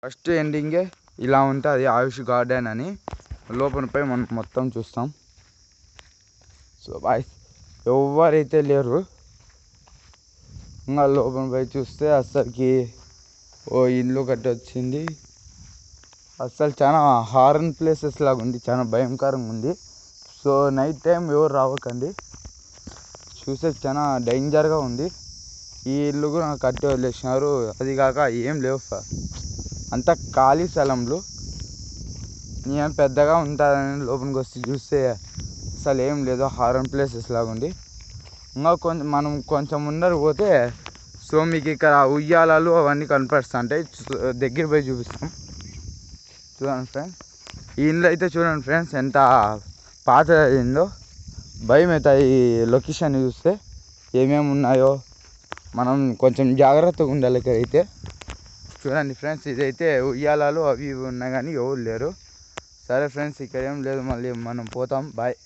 First ఎండింగే ఇలా ఉంటుంది ఆయుష్ garden అని. లోపలపై మనం మొత్తం చూస్తాం. సో బాయ్స్ ఎవరైతే లేరు. ఇంకా లోపలపై చూస్తే అస్సలకి ఓ ఇల్లు కట్టొచ్చింది. అస్సలు చాలా హారర్ ప్లేసెస్ లాగా ఉంది, చాలా భయంకరంగా ఉంది. సో నైట్ టైం ఎవరు రావకండి, చూసే చాలా డేంజర్గా ఉంది. ఈ ఇల్లు కూడా కట్టి వదిలేసినారు. అది కాక ఏం లేవు, అంతా ఖాళీ స్థలంలో. ఏం పెద్దగా ఉంటుందని లోపలికి వస్తే చూస్తే అసలు ఏం లేదు, హారర్ ప్లేసెస్ లాగా ఉంది. ఇంకా మనం కొంచెం ముందర పోతే సో మీకు ఇక్కడ ఉయ్యాలాలు అవన్నీ కనపడుతూ ఉంటాయి. దగ్గర పోయి చూపిస్తాం. చూడండి ఫ్రెండ్స్, ఈ ఇల్లు అయితే చూడండి ఫ్రెండ్స్ ఎంత పాత అయిందో. భయం అవుతుంది ఈ లొకేషన్ చూస్తే, ఏమేమి ఉన్నాయో. మనం కొంచెం జాగ్రత్తగా ఉండాలి ఇక్కడైతే. చూడండి ఫ్రెండ్స్, ఇదైతే ఉయ్యాలాలు అవి ఇవి ఉన్నాయి కానీ ఎవరు లేరు. సరే ఫ్రెండ్స్, ఇక్కడ ఏం లేదు, మళ్ళీ మనం పోతాం. బాయ్.